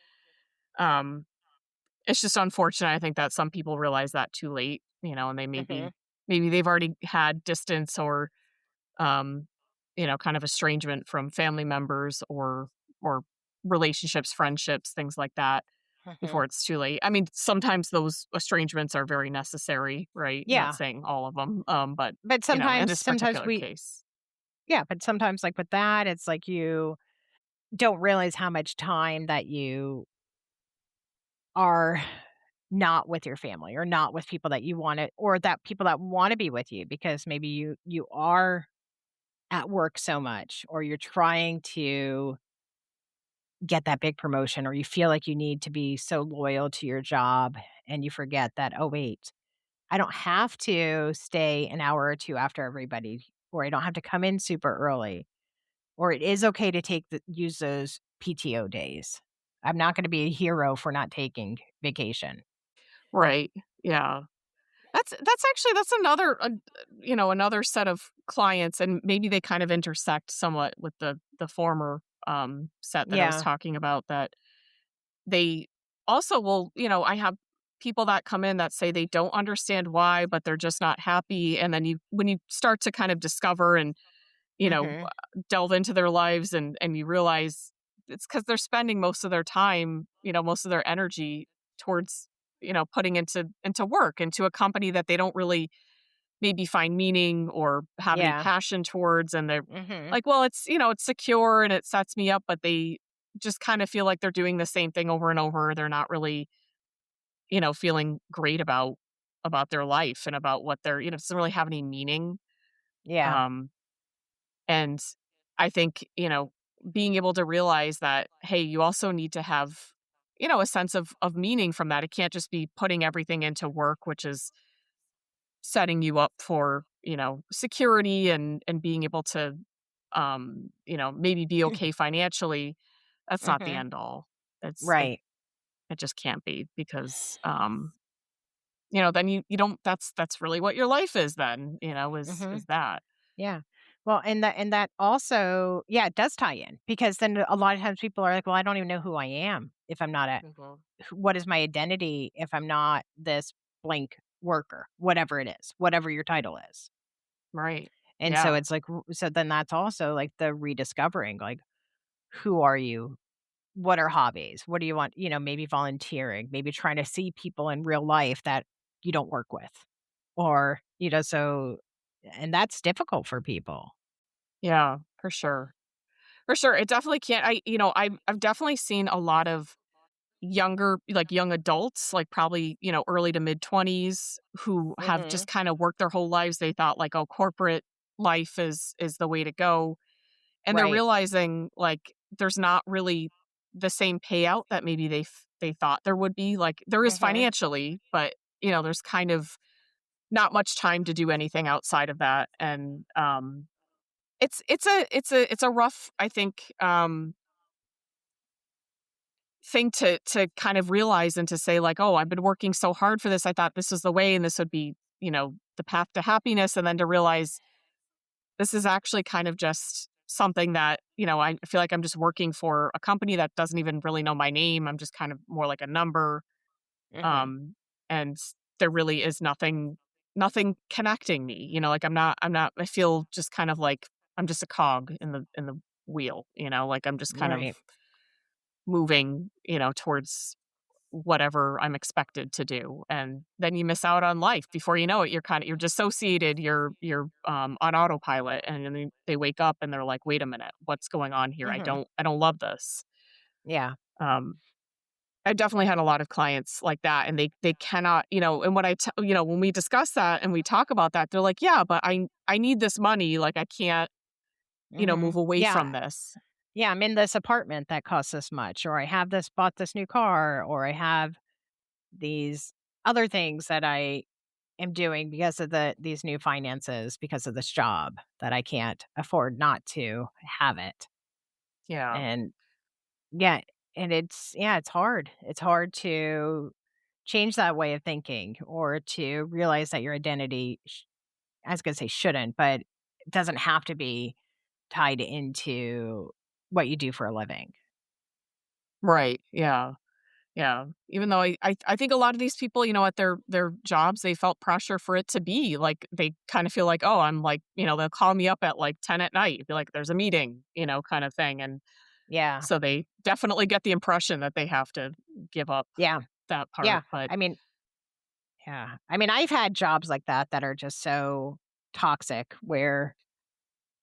um, it's just unfortunate, I think, that some people realize that too late, and they Mhm. maybe they've already had distance or, um, kind of estrangement from family members or relationships, friendships, things like that Mhm. before it's too late. I mean, sometimes those estrangements are very necessary, right? Not Yeah. saying all of them, but, But in sometimes this sometimes particular we case. yeah, but sometimes, like, with that, it's like you don't realize how much time that you are not with your family or not with people that you wanna or that people that wanna be with you because maybe you are at work so much or you're trying to get that big promotion or you feel like you need to be so loyal to your job and you forget that, "Oh, wait, I don't have to stay an hour or 2 after everybody, or I don't have to come in super early, or it is okay to use those PTO days. I'm not gonna be a hero for not taking vacation." Right. Yeah. That's another, another set of clients, and maybe they kind of intersect somewhat with the former, set that I was Yeah. talking about, that they also will, I have people that come in that say they don't understand why, but they're just not happy. And then when you start to kind of discover and, you know, Mhm. delve into their lives, and you realize it's because they're spending most of their time, most of their energy towards, putting into work, into a company that they don't really maybe find meaning or have any Yeah. passion towards. And they're Mhm. like, well, it's secure and it sets me up, but they just kind of feel like they're doing the same thing over and over. They're not really, feeling great about their life and about what they're, it doesn't really have any meaning. Yeah. Um, and I think, being able to realize that, hey, you also need to have, a sense of meaning from that. It can't just be putting everything into work, which is setting you up for, security and being able to, maybe be okay financially. That's not the Mhm. end all. It's it, Right. it just can't be, because, then you don't, that's really what your life is then, Mhm. is that. Yeah. Well, and that also yeah, it does tie in because then a lot of times people are like, "Well, I don't even know who I am if I'm not a Mhm. what is my identity if I'm not this blank worker?" Whatever it is, whatever your title is. Right. And so Yeah. it's like so then that's also like the rediscovering, like, who are you? What are hobbies? What do you want? Maybe volunteering, maybe trying to see people in real life that you don't work with. Or, so and that's difficult for people. Yeah, for sure. For sure. It definitely can't. I've definitely seen a lot of younger, like young adults, like probably, early to mid 20s, who have Mhm. just kind of worked their whole lives. They thought like, oh, corporate life is the way to go. And they're Right. realizing like there's not really the same payout that maybe they thought there would be. Like there is Mhm. financially, but there's kind of not much time to do anything outside of that. And it's a rough, I think, thing to kind of realize and to say like, "Oh, I've been working so hard for this. I thought this was the way and this would be, the path to happiness, and then to realize this is actually kind of just something that, I feel like I'm just working for a company that doesn't even really know my name. I'm just kind of more like a number. Mhm. Um, and there really is nothing connecting me. Like I feel just kind of like I'm just a cog in the wheel, like I'm just kind of Right. moving, towards whatever I'm expected to do. And then you miss out on life. Before you know it, you're dissociated, you're on autopilot, and then they wake up and they're like, wait a minute, what's going on here? Mhm. I don't love this. Yeah. Um I definitely had a lot of clients like that, and they cannot, and when we discuss that and we talk about that, they're like, yeah, but I need this money. Like I can't, move Mhm. away from Yeah. this. Yeah, I'm in this apartment that costs this much, or I have this bought this new car, or I have these other things that I am doing because of these new finances, because of this job that I can't afford not to have it. Yeah. And yeah, and it's hard. It's hard to change that way of thinking or to realize that your identity I was going to say shouldn't, but it doesn't have to be tied into what you do for a living. Right. Yeah. Yeah. Even though I think a lot of these people, at their jobs, they felt pressure for it to be like they kind of feel like, oh, I'm like, they'll call me up at like 10 at night, be like, there's a meeting, kind of thing. And Yeah. so they definitely get the impression that they have to give up Yeah. that Yeah. part. But I mean, yeah. I mean, I've had jobs like that are just so toxic where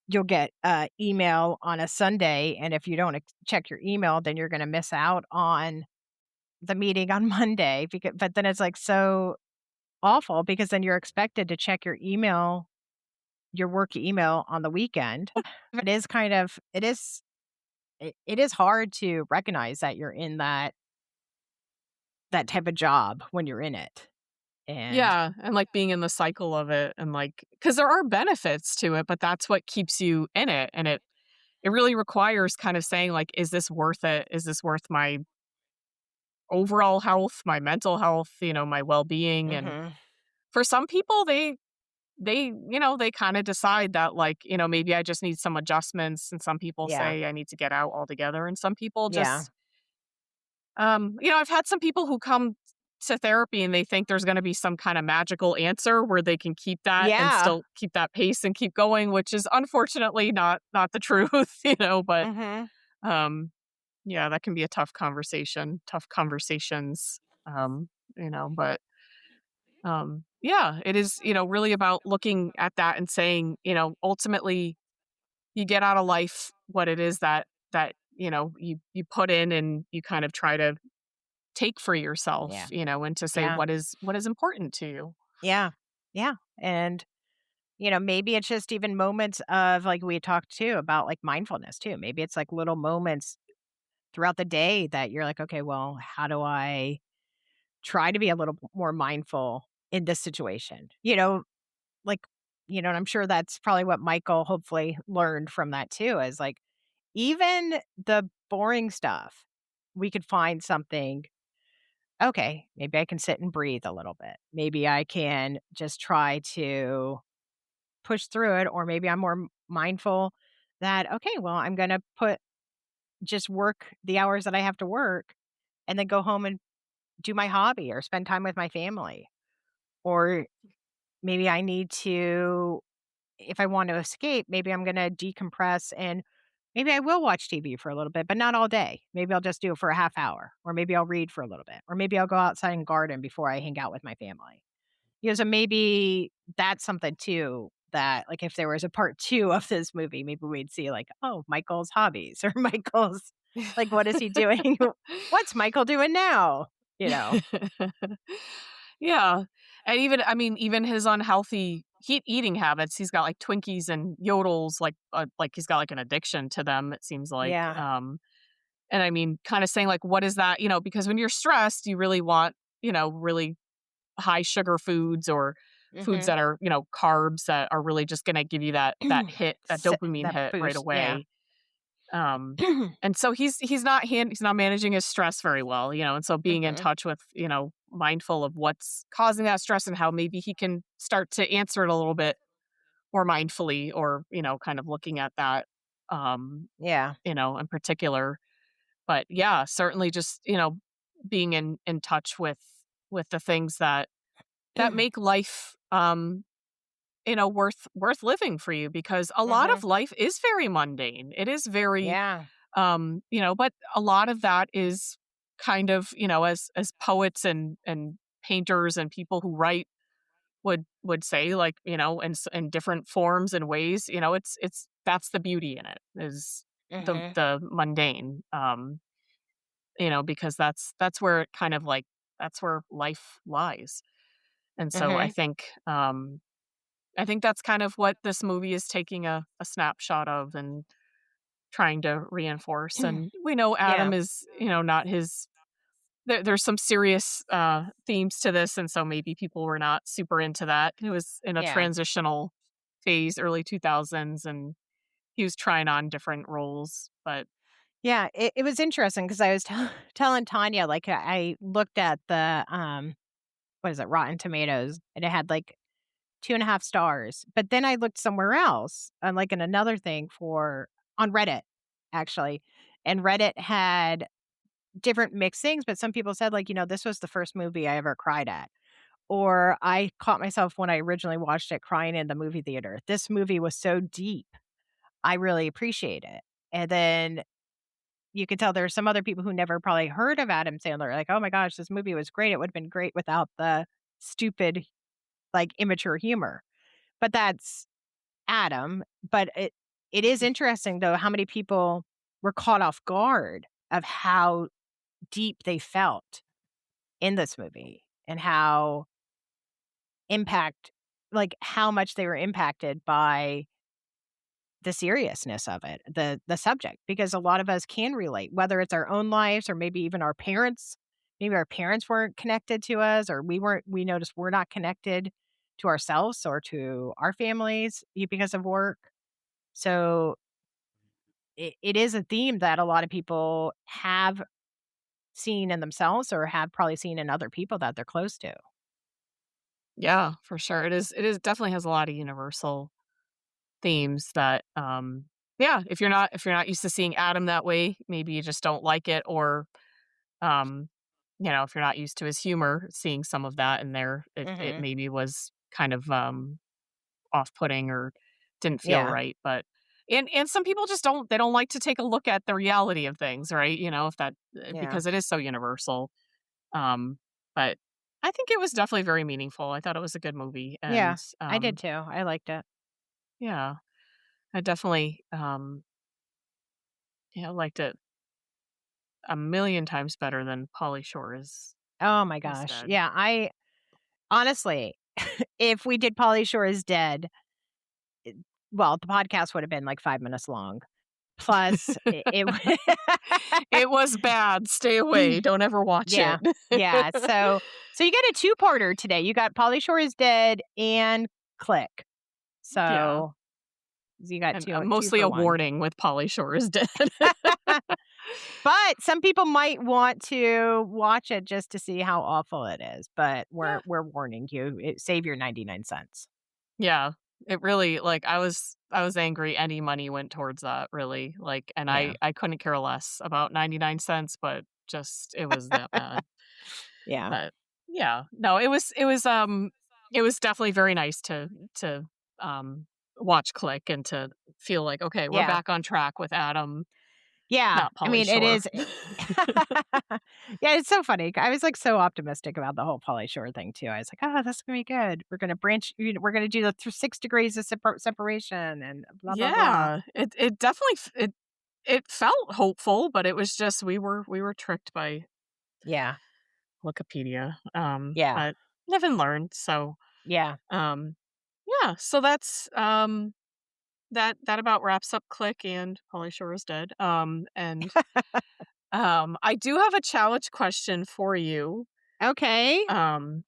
you'll get a email on a Sunday, and if you don't check your email, then you're going to miss out on the meeting on Monday. Because, but then it's like so awful because then you're expected to check your work email on the weekend. It is kind of it is hard to recognize that you're in that type of job when you're in it. And yeah, and, like, being in the cycle of it and, like, because there are benefits to it, but that's what keeps you in it, and it really requires kind of saying, like, "Is this worth it? Is this worth my overall health, my mental health, my well-being?" And mhm, for some people, they kinda decide that, like, maybe I just need some adjustments, and some people yeah, say I need to get out altogether, and some people yeah, just I've had some people who come to therapy and they think there's gonna be some kinda magical answer where they can keep that and yeah, still keep that pace and keep going, which is unfortunately not the truth, but, mhm, um, yeah, that can be a tough conversations, but, yeah, it is, really about looking at that and saying, ultimately, you get out of life what it is that, you put in and you kind of try to take for yourself, yeah, and to say yeah, what is important to you. yeah, yeah, and, maybe it's just even moments of, like, we talked too about, like, mindfulness too. Maybe it's, like, little moments throughout the day that you're like, "Okay, well, how do I try to be a little more mindful in this situation?" Like, and I'm sure that's probably what Michael hopefully learned from that too, is like, even the boring stuff, we could find something, okay, maybe I can sit and breathe a little bit. Maybe I can just try to push through it, or maybe I'm more mindful that, okay, well, I'm going to just work the hours that I have to work and then go home and do my hobby or spend time with my family. Or maybe I need to, if I want to escape, maybe I'm going to decompress and maybe I will watch TV for a little bit, but not all day. Maybe I'll just do it for a half hour, or maybe I'll read for a little bit, or maybe I'll go outside and garden before I hang out with my family. So maybe that's something too that, like, if there was a part two of this movie, maybe we'd see, like, oh, Michael's hobbies or Michael's, like, what is he doing? What's Michael doing now? You know? Yeah, and even his unhealthy eating habits, he's got, like, Twinkies and Yodels, like he's got, like, an addiction to them, it seems like, Yeah. and kinda saying, like, what is that, because when you're stressed, you really want, really high sugar foods or foods Hmm. that are, carbs that are really just gonna give you that hit, that dopamine That hit right boost. Yeah. away. And so he's not managing his stress very well, and so being in touch with, mindful of what's causing that stress and how maybe he can start to answer it a little bit more mindfully, or, kind of looking at that, Yeah. in particular. But yeah, certainly just, being in touch with the things that make life, worth living for you, because a lot of life is very mundane. It is very, Yeah. but a lot of that is kind of, as poets and painters and people who write would say, like, in different forms and ways, it's that's the beauty in it, is the mundane, because that's where it kind of like, that's where life lies. And so I think that's kind of what this movie is taking a snapshot of and trying to reinforce. And we know Yeah. Adam is, not his. There's some serious themes to this, and so maybe people were not super into that. It was in a Yeah. transitional phase, early 2000s, and he was trying on different roles. But Yeah, it was interesting because I was telling Tanya, like, I looked at the, what is it, Rotten Tomatoes, and it had, like, 2.5 stars, but then I looked somewhere else, on, like, in another thing on Reddit, actually, and Reddit had different mixed things, but some people said, like, "This was the first movie I ever cried at," or, "I caught myself when I originally watched it crying in the movie theater. This movie was so deep, I really appreciate it." And then you could tell there are some other people who never probably heard of Adam Sandler, like, "Oh my gosh, this movie was great. It would've been great without the stupid, like, immature humor." But that's Adam. But it is interesting, though, how many people were caught off guard of how deep they felt in this movie, and impact how much they were impacted by the seriousness of it, the subject, because a lot of us can relate, whether it's our own lives or maybe even our parents. Maybe our parents weren't connected to us, or we noticed we're not connected to ourselves or to our families because of work. So it is a theme that a lot of people have seen in themselves or have probably seen in other people that they're close to. yeah, for sure, it is definitely has a lot of universal themes that, yeah, if you're not used to seeing Adam that way, maybe you just don't like it, or um if you're not used to his humor, seeing some of that in there, it Mhm. maybe was kind of off-putting, or didn't feel Yeah. right. But and some people just don't like to take a look at the reality of things, right? If that, Yeah. because it is so universal. But I think it was definitely very meaningful. I thought it was a good movie, Yeah. and I did too. I liked it. yeah, I definitely, yeah, liked it a million times better than Pauly Shore Oh my is gosh. Dead. Yeah, I honestly, if we did Pauly Shore Is Dead, it well, the podcast would have been like 5 minutes long. Plus, It was bad. Stay away. Don't ever watch yeah, it. yeah. So you got a two-parter today. You got Pauly Shore Is Dead and Click. Yeah, So you got and, two mostly for a one. warning with Pauly Shore is Dead. But some people might want to watch it just to see how awful it is, but Yeah. we're warning you. Save your 99 cents. Yeah, it really, like, I was angry any money went towards that, really, like, and Yeah. I couldn't care less about 99 cents, but just it was that bad. Yeah. But, yeah, no, it was definitely very nice to, um, watch Click, and to feel like, "Okay, we're Yeah. back on track with Adam, Yeah. not I Pauly mean, it Shore." is yeah, it's so funny. I was, like, so optimistic about the whole Pauly Shore thing too. I was like, "Oh, that's gonna be good. We're gonna do the 6 degrees of separation and blah, blah, blah." Yeah, it definitely it felt hopeful, but it was just we were tricked by Yeah. Wikipedia, Yeah. but live and learn. So, Yeah. um, yeah, so that's, that about wraps up Click and Pauly Shore is Dead. And I do have a challenge question for you. Okay. Um,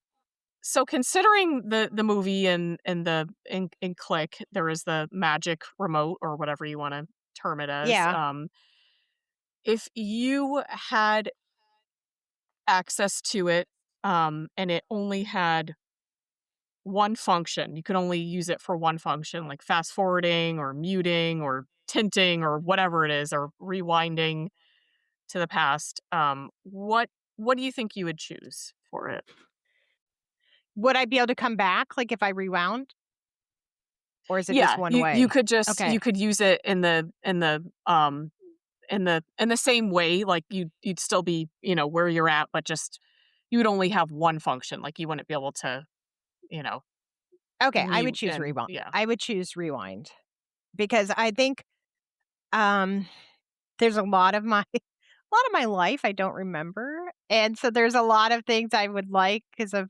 so considering the movie, and in Click, there is the magic remote, or whatever you want to term it as. Yeah. If you had access to it, and it only had one function, you could only use it for one function, like fast forwarding or muting or tinting or whatever it is, or rewinding to the past. What do you think you would choose for it? Would I be able to come back, like, if I rewound? Or is it just Yeah, one you way? could just you Okay. could use it in the same way, like you'd still be, where you're at, but just you would only have one function. Like you wouldn't be able to, you know, Okay, I would mute choose and rewind. yeah. I would choose rewind because I think, um, there's a lot of my a lot of my life I don't remember, and so there's a lot of things I would like because of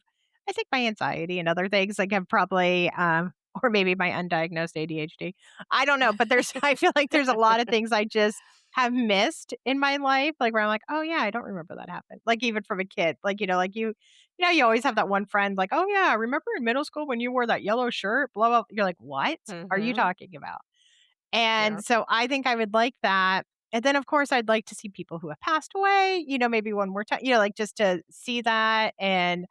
I think my anxiety and other things, like, I've probably, or maybe my undiagnosed ADHD. I don't know, but there's I feel like there's a lot of things I just have missed in my life, like, where I'm like, "Oh, yeah, I don't remember that happened." Like, even from a kid, like, like, you always have that one friend, like, "Oh, yeah, remember in middle school when you wore that yellow shirt, blah, blah." You're like, "What are you Mhm. talking about?" Yeah. And so I think I would like that. And then, of course, I'd like to see people who have passed away, maybe one more time, like just to see that and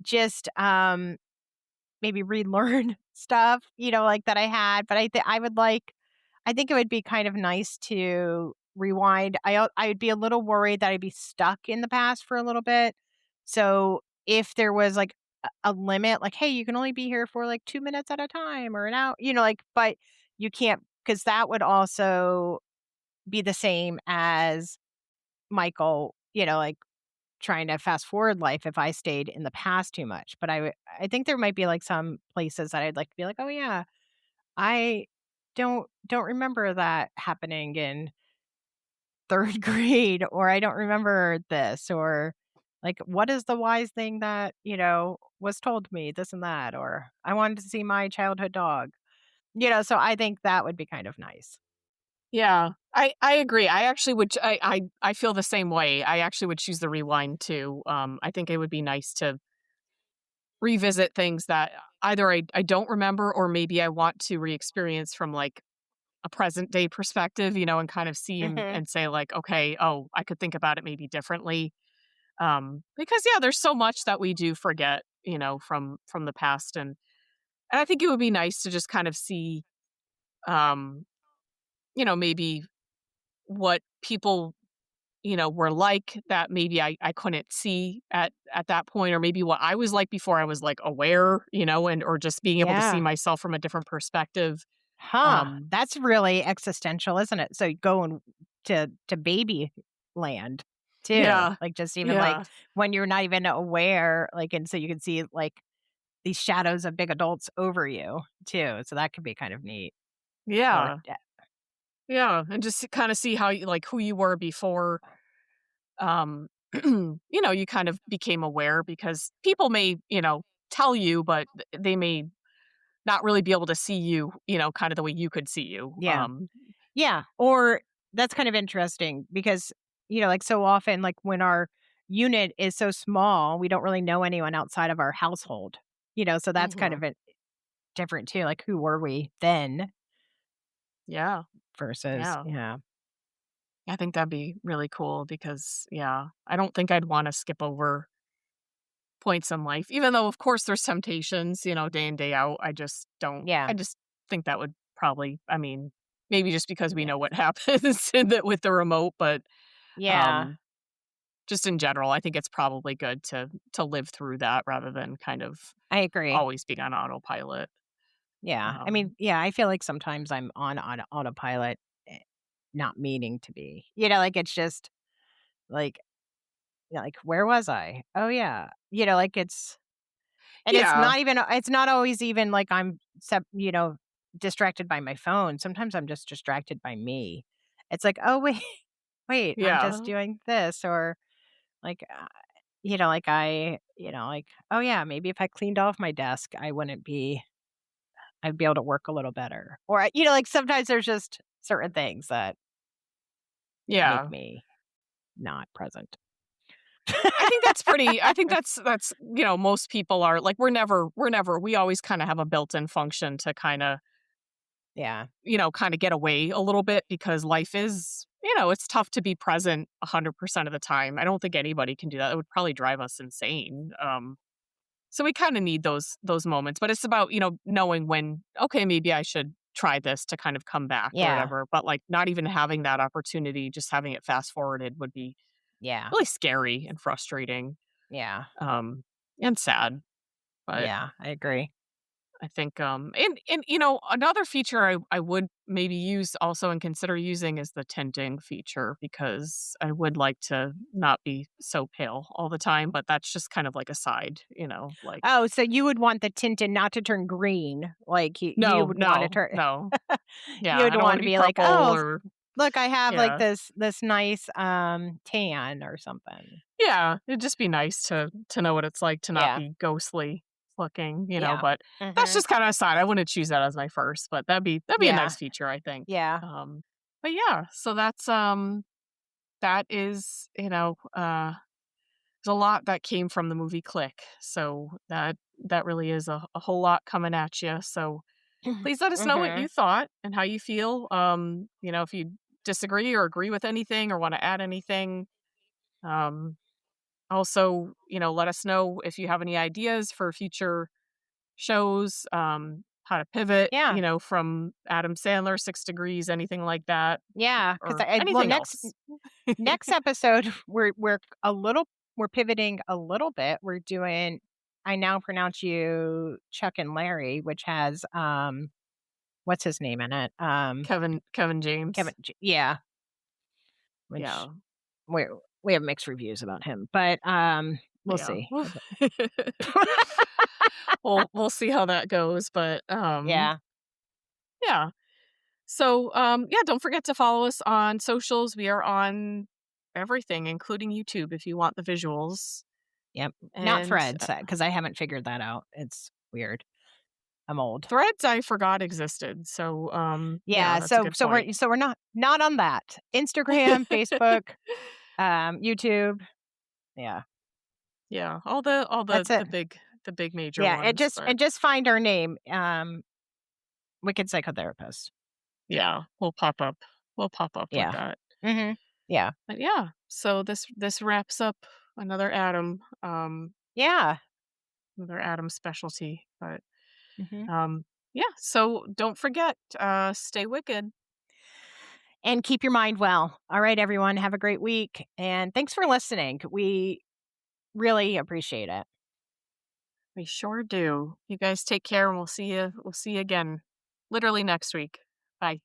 just maybe relearn stuff, like that I had. But I think it would be kind of nice to rewind. I would be a little worried that I'd be stuck in the past for a little bit. So if there was like a limit, like, hey, you can only be here for like 2 minutes at a time or an hour, like, but you can't, because that would also be the same as Michael, like trying to fast forward life if I stayed in the past too much. But I think there might be like some places that I'd like to be like, oh yeah, I don't remember that happening in third grade, or I don't remember this, or like what is the wise thing that, was told me, this and that, or I wanted to see my childhood dog. So I think that would be kind of nice. Yeah. I agree. I actually would I feel the same way. I actually would choose the rewind too. I think it would be nice to revisit things that either I don't remember, or maybe I want to re-experience from like a present day perspective, and kind of see and, Hmm. and say like, okay, oh, I could think about it maybe differently. Because yeah, there's so much that we do forget, from the past, and I think it would be nice to just kind of see, um, maybe what people, were like that maybe I couldn't see at that point, or maybe what I was like before I was like aware, and or just being able to see Yeah. myself from a different perspective. Huh, Um, that's really existential, isn't it? So going to baby land too, yeah, like, just even, like, yeah, when you're not even aware, like, and so you can see, like, these shadows of big adults over you too, so that could be kind of neat. Or yeah, yeah, and just kind of see how you like who you were before. Um, you kind of became aware, because people may, tell you, but they may not really be able to see you, kind of the way you could see you. yeah. Yeah, or that's kind of interesting because, like, so often, like, when our unit is so small, we don't really know anyone outside of our household, so that's kind Mhm. of different too, like, who were we then Yeah, versus yeah. yeah. I think that'd be really cool because, yeah, I don't think I'd wanna skip over points in life, even though, of course, there's temptations, day in, day out. I Yeah. just think that would probably, I mean, maybe just because we Yeah. know what happens with the remote, but, Yeah, um, just in general, I think it's probably good to live through that rather than kind of I agree. always being on autopilot. Yeah. I mean, Um, yeah, I feel like sometimes I'm on autopilot, not meaning to be. Like, it's just like, like, where was I? Oh, yeah. Like, and yeah, it's not always even like I'm distracted by my phone. Sometimes I'm just distracted by me. It's like, "Oh, wait, wait, I'm just yeah, doing this," or like, like like, "Oh, yeah, maybe if I cleaned off my desk, I'd be able to work a little better." Or, like, sometimes there's just certain things that make yeah. me not present. I think that's, most people are like, we always kind of have a built-in function to kind of Yeah. kind of get away a little bit because life is, it's tough to be present 100% of the time. I don't think anybody can do that. It would probably drive us insane. So we kind of need those moments, but it's about, knowing when, okay, maybe I should try this to kind of come back or Yeah. whatever. But like not even having that opportunity, just having it fast forwarded would be Yeah. really scary and frustrating, Yeah. and sad. But Yeah. I agree. I think, and another feature I would maybe use also and consider using is the tinting feature because I would like to not be so pale all the time, but that's just kind of like a side, like Oh, so you would want the tinted not to turn green, like you no, would want to no, turn. no, You yeah, would I don't want want to to be be like, purple oh, or look, I have like yeah, this nice tan or something. yeah, it'd just be nice to know what it's like to not Yeah. be ghostly looking, Yeah. but that's Mhm. just kind of a side. I wouldn't choose that as my first, but that'd be a Yeah. nice feature, I think. Yeah. But yeah, so that is, there's a lot that came from the movie Click. So that really is a whole lot coming at you. So please let us know what you Mhm. thought and how you feel. If you disagree or agree with anything or want to add anything. Um, Also, let us know if you have any ideas for future shows, how to pivot, Yeah. from Adam Sandler, 6 Degrees, anything like that, Yeah, because or well, anything else. next episode we're pivoting a little bit. We're doing I now pronounce you Chuck and Larry, which has what's his name in it? Kevin James. Yeah, which Yeah. we have mixed reviews about him, but we'll Yeah. see. We'll see how that goes, but Yeah. yeah. So yeah, don't forget to follow us on socials. We are on everything, including YouTube if you want the visuals. Yep. Not And Threads because I haven't figured that out. It's weird. I'm old. Threads I forgot existed. So yeah, Yeah, that's a good point. we're not on that. Instagram, Facebook, YouTube. Yeah. Yeah, all the That's it. the big major Yeah, ones, but and just find our name, Wicked Psychotherapist. yeah, we'll pop up with Yeah. that. Mhm. Yeah. But yeah, so this wraps up another Yeah. Atom specialty. But Mhm. yeah, so don't forget, stay wicked. And keep your mind well. All right, everyone, have a great week, and thanks for listening. We really appreciate it. We sure do. You guys take care and we'll see you again literally next week. Bye.